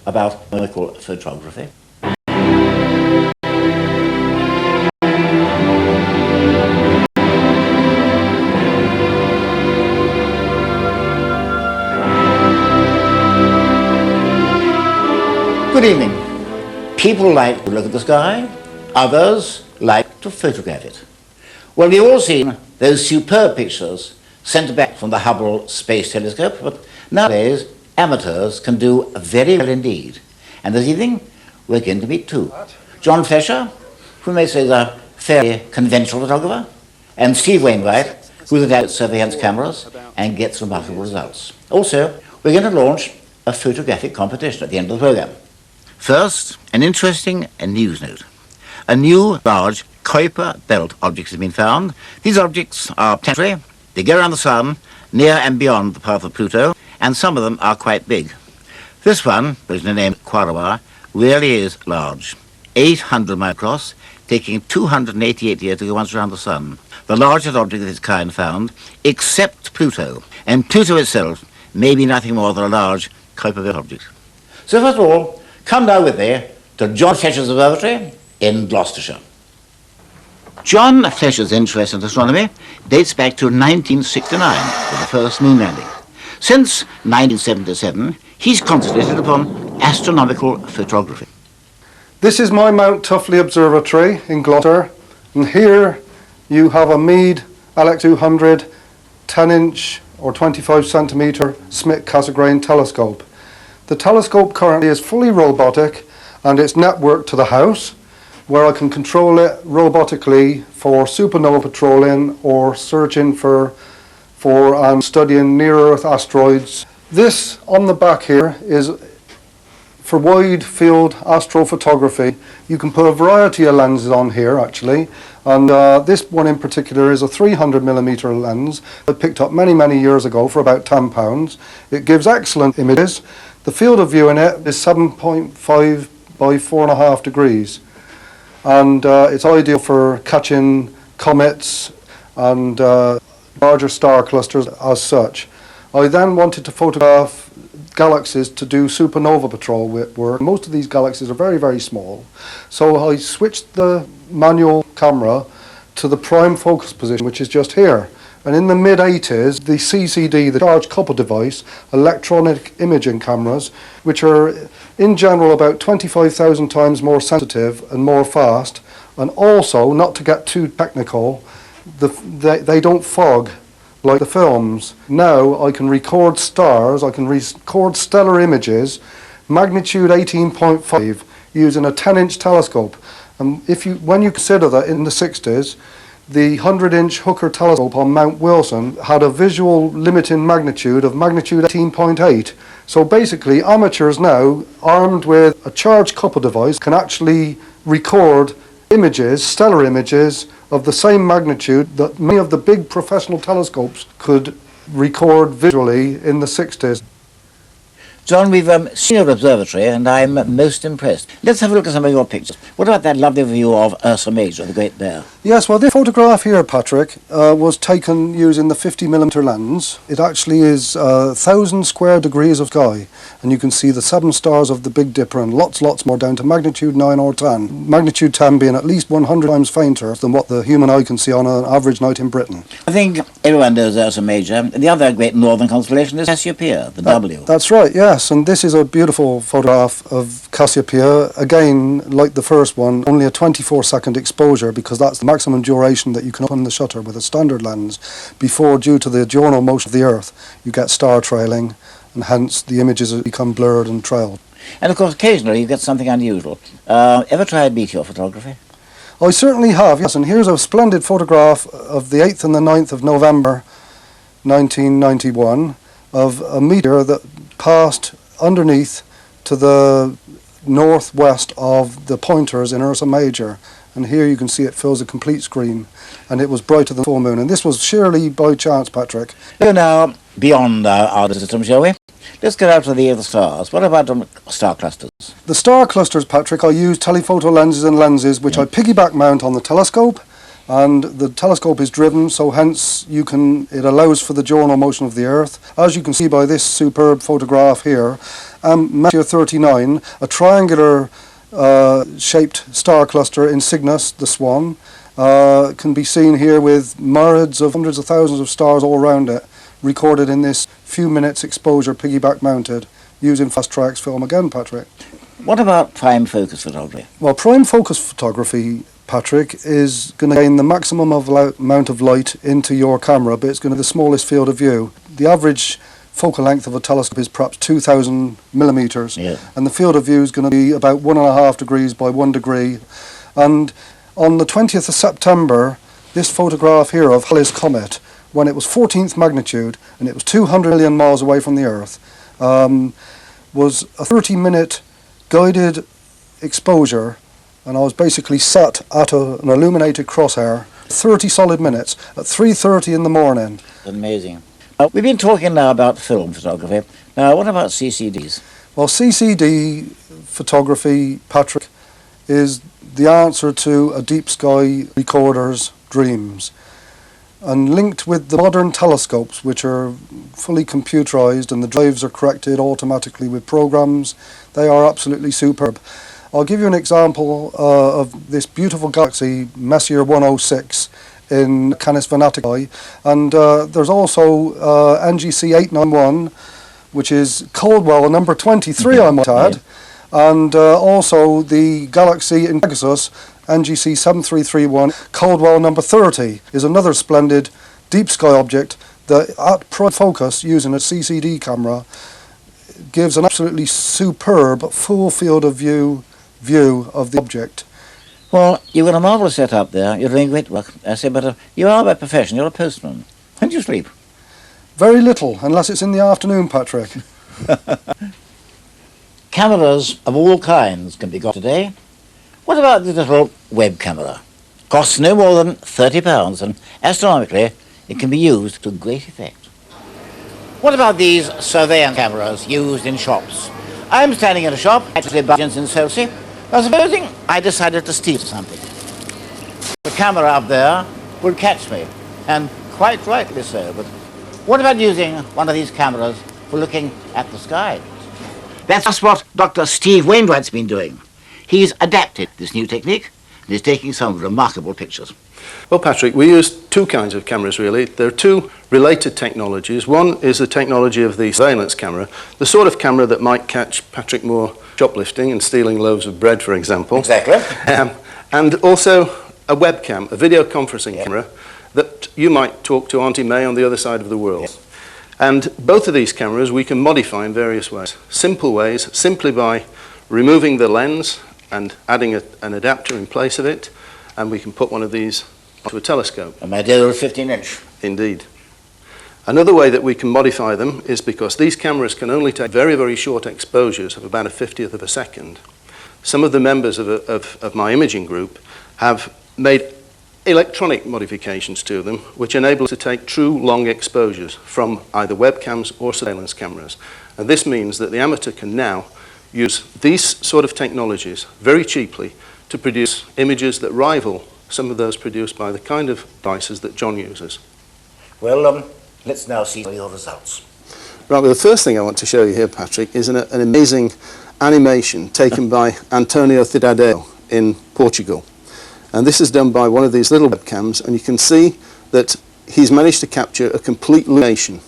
about astronomical photography. Good evening. People like to look at the sky, others like to photograph it. Well, we've all seen those superb pictures sent back from the Hubble Space Telescope, but nowadays amateurs can do very well indeed. And this evening we're going to meet two. John Fletcher, who may say is a fairly conventional photographer, and Steve Wainwright, who's at surveillance cameras and gets remarkable results. Also, we're going to launch a photographic competition at the end of the program. First, an interesting news note. A new large Kuiper belt object has been found. These objects are planetary. They go around the Sun, near and beyond the path of Pluto, and some of them are quite big. This one, which is named Quadrawa, really is large. 800 miles across, taking 288 years to go once around the Sun. The largest object of its kind found, except Pluto. And Pluto itself may be nothing more than a large Kuiper belt object. So first of all, come now with me to John Fletcher's Observatory in Gloucestershire. John Fletcher's interest in astronomy dates back to 1969 with the first moon landing. Since 1977, he's concentrated upon astronomical photography. This is my Mount Tuffley Observatory in Gloucester, and here you have a Meade LX200 10-inch or 25 centimetre Smith Cassegrain telescope. The telescope currently is fully robotic and it's networked to the house, where I can control it robotically for supernova patrolling or searching for and studying near-Earth asteroids. This on the back here is for wide field astrophotography. You can put a variety of lenses on here actually, and this one in particular is a 300mm lens I picked up many years ago for about £10. It gives excellent images. The field of view in it is 7.5 by 4.5 degrees, and it's ideal for catching comets and larger star clusters as such. I then wanted to photograph galaxies to do supernova patrol work. Most of these galaxies are very small, so I switched the manual camera to the prime focus position, which is just here. And in the mid-80s, the CCD, the Charge Coupled Device, electronic imaging cameras, which are in general about 25,000 times more sensitive and more fast, and also, not to get too technical, they don't fog like the films. Now I can record stars, I can record stellar images, magnitude 18.5, using a 10-inch telescope. And when you consider that in the 60s, the 100-inch Hooker telescope on Mount Wilson had a visual limiting magnitude of magnitude 18.8. So basically, amateurs now, armed with a charged coupled device, can actually record images, stellar images, of the same magnitude that many of the big professional telescopes could record visually in the 60s. John, we've seen your observatory and I'm most impressed. Let's have a look at some of your pictures. What about that lovely view of Ursa Major, the Great Bear? Yes, well, this photograph here, Patrick, was taken using the 50mm lens. It actually is 1,000 square degrees of sky, and you can see the 7 stars of the Big Dipper and lots more down to magnitude 9 or 10. Magnitude 10 being at least 100 times fainter than what the human eye can see on an average night in Britain. I think everyone knows Ursa Major. The other great northern constellation is Cassiopeia, the W. That's right, yes. And this is a beautiful photograph of Cassiopeia. Again, like the first one, only a 24-second exposure, because that's the maximum duration that you can open the shutter with a standard lens before, due to the diurnal motion of the Earth, you get star trailing, and hence the images become blurred and trailed. And of course, occasionally you get something unusual. Ever tried meteor photography? I certainly have, yes. And here's a splendid photograph of the 8th and the 9th of November 1991 of a meteor that passed underneath to the northwest of the pointers in Ursa Major, and here you can see it fills a complete screen, and it was brighter than full moon, and this was sheerly by chance, Patrick. So now, beyond our system, shall we? Let's get out to the stars. What about star clusters? The star clusters, Patrick, I use telephoto lenses and lenses which I piggyback mount on the telescope, and the telescope is driven, so hence it allows for the diurnal motion of the Earth. As you can see by this superb photograph here, Messier 39, a triangular shaped star cluster in Cygnus, the Swan, can be seen here with myriads of hundreds of thousands of stars all around it, recorded in this few minutes exposure piggyback mounted, using fast tracks film again, Patrick. What about prime focus photography? Well, prime focus photography, Patrick, is going to gain the maximum amount of light into your camera, but it's going to have the smallest field of view. The average focal length of a telescope is perhaps 2,000 millimetres, and the field of view is going to be about 1.5 degrees by 1 degree. And on the 20th of September, this photograph here of Halley's Comet, when it was 14th magnitude and it was 200 million miles away from the Earth, was a 30-minute guided exposure, and I was basically sat at an illuminated crosshair 30 solid minutes at 3:30 in the morning. Amazing. We've been talking now about film photography. Now, what about CCDs? Well, CCD photography, Patrick, is the answer to a deep sky recorder's dreams. And linked with the modern telescopes, which are fully computerized and the drives are corrected automatically with programs, they are absolutely superb. I'll give you an example of this beautiful galaxy, Messier 106, in Canis Venatici, and there's also NGC 891, which is Caldwell number 23, I might add, and also the galaxy in Pegasus, NGC 7331, Caldwell number 30, is another splendid deep sky object that at prime focus using a CCD camera gives an absolutely superb full field of view of the object. Well, you've got a marvellous setup there. You're doing great work. I say, but you are by profession. You're a postman. When do you sleep? Very little, unless it's in the afternoon, Patrick. Cameras of all kinds can be got today. What about the little web camera? Costs no more than £30, and astronomically, it can be used to great effect. What about these surveillance cameras used in shops? I'm standing in a shop, actually Budgeons in Chelsea. Now, supposing I decided to steal something. The camera up there would catch me, and quite rightly so. But what about using one of these cameras for looking at the sky? That's just what Dr. Steve Wainwright's been doing. He's adapted this new technique and is taking some remarkable pictures. Well, Patrick, we use two kinds of cameras, really. There are two related technologies. One is the technology of the surveillance camera, the sort of camera that might catch Patrick Moore shoplifting and stealing loaves of bread, for example. Exactly. And also a webcam, a video conferencing camera that you might talk to Auntie May on the other side of the world. Yes. And both of these cameras we can modify in various ways. Simple ways, simply by removing the lens and adding an adapter in place of it, and we can put one of these onto a telescope. And my dear old 15-inch. Indeed. Another way that we can modify them is because these cameras can only take very, very short exposures of about a 50th of a second. Some of the members of my imaging group have made electronic modifications to them which enable us to take true long exposures from either webcams or surveillance cameras. And this means that the amateur can now use these sort of technologies very cheaply to produce images that rival some of those produced by the kind of devices that John uses. Well, let's now see your results. Right, well, the first thing I want to show you here, Patrick, is an amazing animation taken by Antonio Cidadeo in Portugal. And this is done by one of these little webcams, and you can see that he's managed to capture a complete lunation.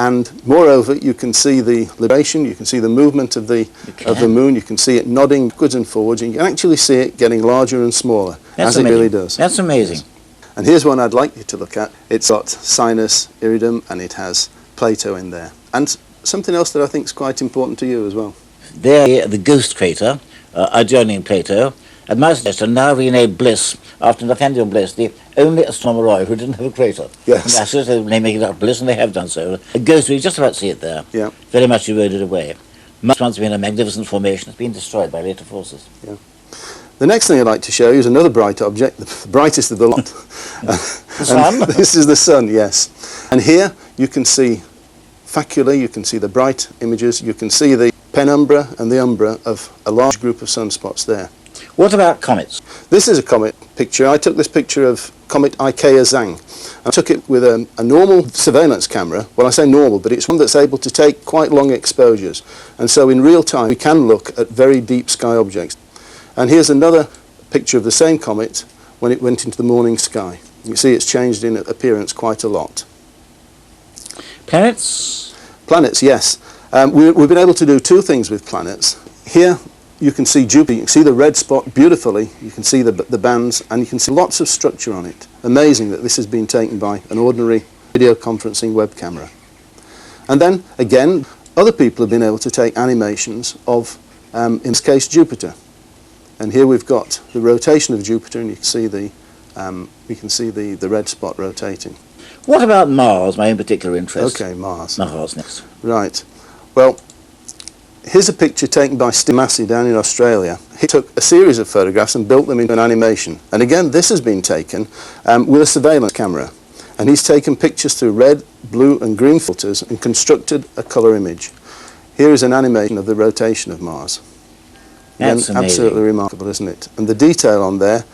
And moreover, you can see the libration, you can see the movement of the moon, you can see it nodding backwards and forwards, and you can actually see it getting larger and smaller, as it really does. That's amazing. And here's one I'd like you to look at. It's got Sinus, Iridum, and it has Plato in there. And something else that I think is quite important to you as well. There, the ghost crater, adjoining Plato, and my suggestion, now renamed Bliss, after Nathaniel Bliss, the only astronomer royal who didn't have a crater. Yes. That's it, they make it up Bliss, and they have done so. A ghost, we just about see it there. Yeah. Very much eroded away. Must once have been a magnificent formation. It's been destroyed by later forces. Yeah. The next thing I'd like to show you is another bright object, the brightest of the lot. The sun? This is the sun, yes. And here you can see faculae, you can see the bright images, you can see the penumbra and the umbra of a large group of sunspots there. What about comets? This is a comet picture. I took this picture of comet Ikeya-Zhang. I took it with a normal surveillance camera. Well, I say normal, but it's one that's able to take quite long exposures. And so in real time, we can look at very deep sky objects. And here's another picture of the same comet when it went into the morning sky. You see it's changed in appearance quite a lot. Planets? Planets, yes. We've been able to do two things with planets. Here you can see Jupiter, you can see the red spot beautifully, you can see the bands, and you can see lots of structure on it. Amazing that this has been taken by an ordinary video conferencing web camera. And then, again, other people have been able to take animations of, in this case, Jupiter. And here we've got the rotation of Jupiter, and you can see the red spot rotating. What about Mars, my own particular interest? Okay, Mars. Mars next. Right. Well, here's a picture taken by Steve Massey down in Australia. He took a series of photographs and built them into an animation. And again, this has been taken with a surveillance camera. And he's taken pictures through red, blue and green filters and constructed a colour image. Here is an animation of the rotation of Mars. That's amazing. Absolutely remarkable, isn't it? And the detail on there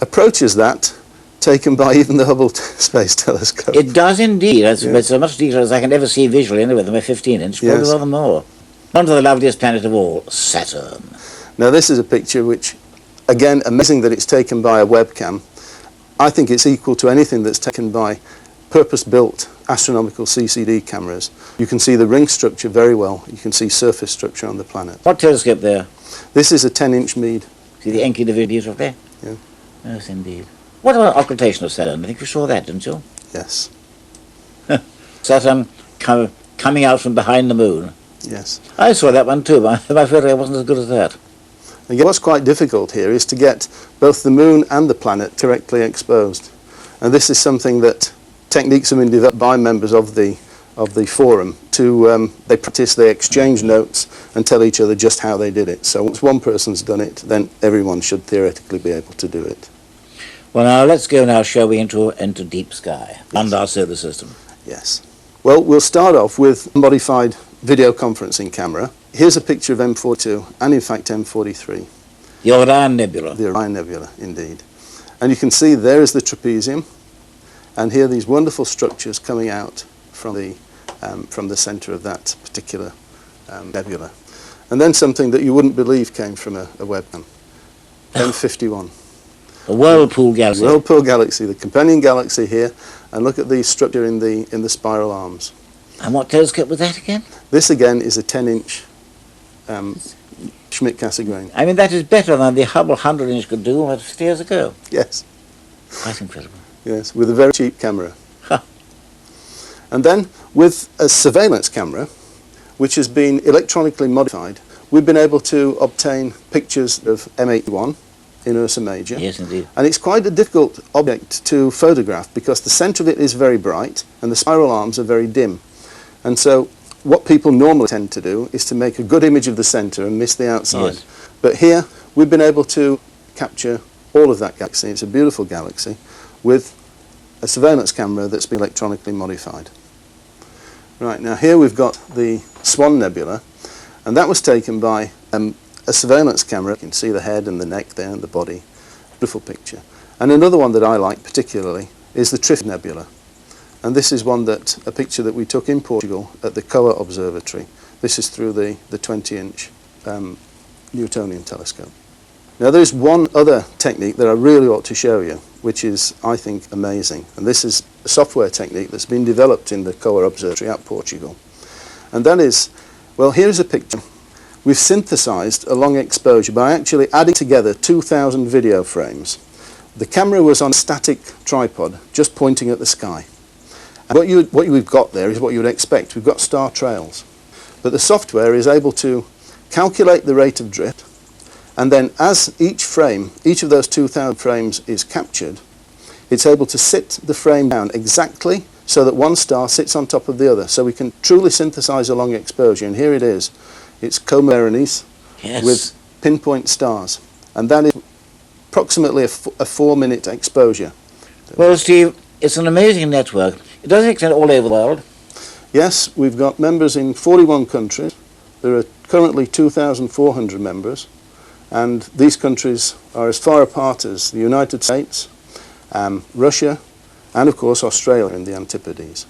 approaches that taken by even the Hubble Space Telescope. It does indeed. It's Yeah. as much detail as I can ever see visually anyway with my 15-inch, probably Yes. rather more. On to the loveliest planet of all, Saturn. Now this is a picture which, again, amazing that it's taken by a webcam. I think it's equal to anything that's taken by purpose-built astronomical CCD cameras. You can see the ring structure very well. You can see surface structure on the planet. What telescope there? This is a 10-inch Meade. See the Enki beautiful there? Yeah. Yes, indeed. What about occultation of Saturn? I think you saw that, didn't you? Yes. Saturn coming out from behind the moon. Yes. I saw that one too, but my photograph wasn't as good as that. And what's quite difficult here is to get both the moon and the planet correctly exposed. And this is something that techniques have been developed by members of the forum to, they practice, they exchange notes and tell each other just how they did it. So once one person's done it, then everyone should theoretically be able to do it. Well, now let's go now, shall we, into deep sky, under our solar system. Yes. Well, we'll start off with a modified video conferencing camera. Here's a picture of M42 and in fact M43. The Orion Nebula. The Orion Nebula, indeed. And you can see there is the trapezium, and here are these wonderful structures coming out from the centre of that particular nebula. And then something that you wouldn't believe came from a webcam. M51. A whirlpool galaxy. Whirlpool galaxy, the companion galaxy here, and look at the structure in the spiral arms. And what telescope was that again? This again is a 10-inch Schmidt-Cassegrain. I mean, that is better than the Hubble 100-inch could do 50 years ago. Yes, Quite incredible. yes, with a very cheap camera. Ha. And then with a surveillance camera, which has been electronically modified, we've been able to obtain pictures of M81 in Ursa Major. Yes, indeed. And it's quite a difficult object to photograph because the centre of it is very bright and the spiral arms are very dim. And so what people normally tend to do is to make a good image of the centre and miss the outside. Yes. But here we've been able to capture all of that galaxy. It's a beautiful galaxy with a surveillance camera that's been electronically modified. Right, now here we've got the Swan Nebula, and that was taken by a surveillance camera. You can see the head and the neck there and the body. Beautiful picture. And another one that I like particularly is the Trifid Nebula. And this is a picture that we took in Portugal at the Coa Observatory. This is through the 20-inch Newtonian telescope. Now there's one other technique that I really ought to show you, which is, I think, amazing. And this is a software technique that's been developed in the Coa Observatory at Portugal. And that is, well, here's a picture. We've synthesized a long exposure by actually adding together 2,000 video frames. The camera was on a static tripod, just pointing at the sky. And what we've got there is what you would expect. We've got star trails. But the software is able to calculate the rate of drift, and then as each of those 2,000 frames is captured, it's able to sit the frame down exactly so that one star sits on top of the other. So we can truly synthesize a long exposure. And here it is. It's Coma Berenice with pinpoint stars. And that is approximately a 4-minute exposure. Well, Steve, it's an amazing network. It does extend all over the world. Yes, we've got members in 41 countries. There are currently 2,400 members. And these countries are as far apart as the United States, Russia, and of course Australia in the Antipodes.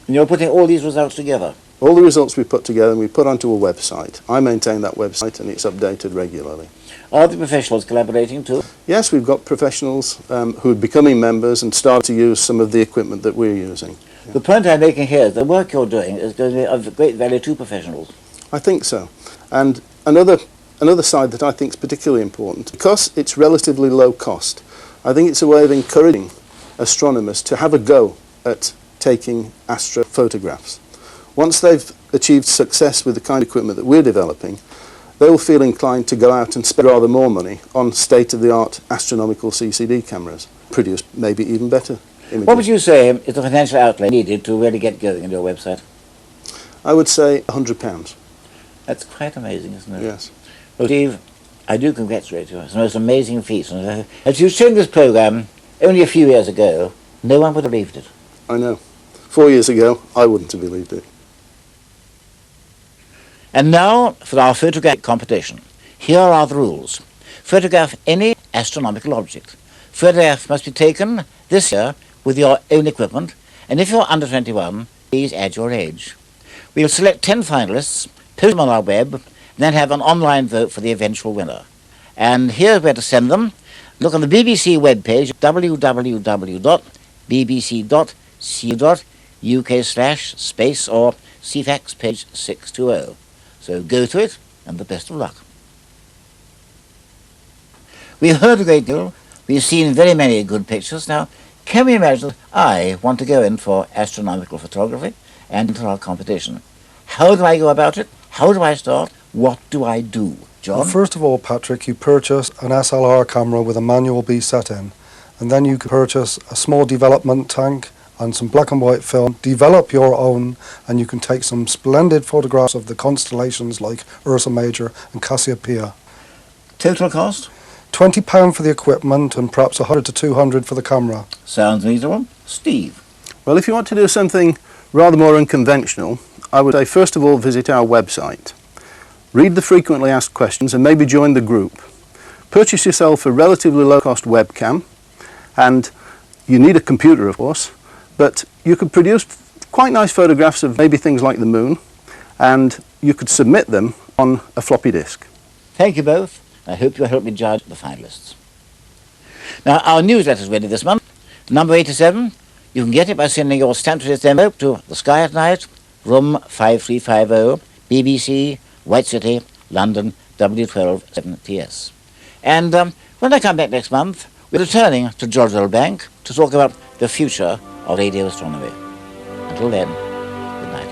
And you're putting all these results together. All the results we put together and we put onto a website. I maintain that website and it's updated regularly. Are the professionals collaborating too? Yes, we've got professionals who are becoming members and start to use some of the equipment that we're using. The point I'm making here is the work you're doing is going to be of great value to professionals. I think so. And another side that I think is particularly important, because it's relatively low cost, I think it's a way of encouraging astronomers to have a go at taking astrophotographs. Once they've achieved success with the kind of equipment that we're developing, they will feel inclined to go out and spend rather more money on state-of-the-art astronomical CCD cameras, produce maybe even better images. What would you say is the financial outlay needed to really get going in your website? I would say £100. That's quite amazing, isn't it? Yes. Well, Steve, I do congratulate you. It's the most amazing feat. And as you showed this programme only a few years ago, no one would have believed it. I know. 4 years ago, I wouldn't have believed it. And now for our photographic competition. Here are the rules. Photograph any astronomical object. Photographs must be taken this year with your own equipment, and if you're under 21, please add your age. We'll select 10 finalists, post them on our web, and then have an online vote for the eventual winner. And here's where to send them. Look on the BBC webpage, www.bbc.co.uk/space or CFAX page 620. So go to it, and the best of luck. We've heard a great deal. We've seen very many good pictures. Now, can we imagine that I want to go in for astronomical photography and enter our competition? How do I go about it? How do I start? What do I do? John? Well, first of all, Patrick, you purchase an SLR camera with a manual B set in, and then you can purchase a small development tank and some black and white film, develop your own, and you can take some splendid photographs of the constellations like Ursa Major and Cassiopeia. Total cost? £20 for the equipment and perhaps 100 to 200 for the camera. Sounds reasonable. Steve? Well, if you want to do something rather more unconventional, I would say first of all visit our website. Read the frequently asked questions and maybe join the group. Purchase yourself a relatively low-cost webcam, and you need a computer, of course, but you could produce quite nice photographs of maybe things like the moon, and you could submit them on a floppy disk. Thank you both. I hope you'll help me judge the finalists. Now, our newsletter is ready this month. Number 87. You can get it by sending your stamped envelope to The Sky at Night, room 5350, BBC, White City, London, W12 7TS. And when I come back next month, we're returning to George L. Bank to talk about the future of radio astronomy. Until then, good night.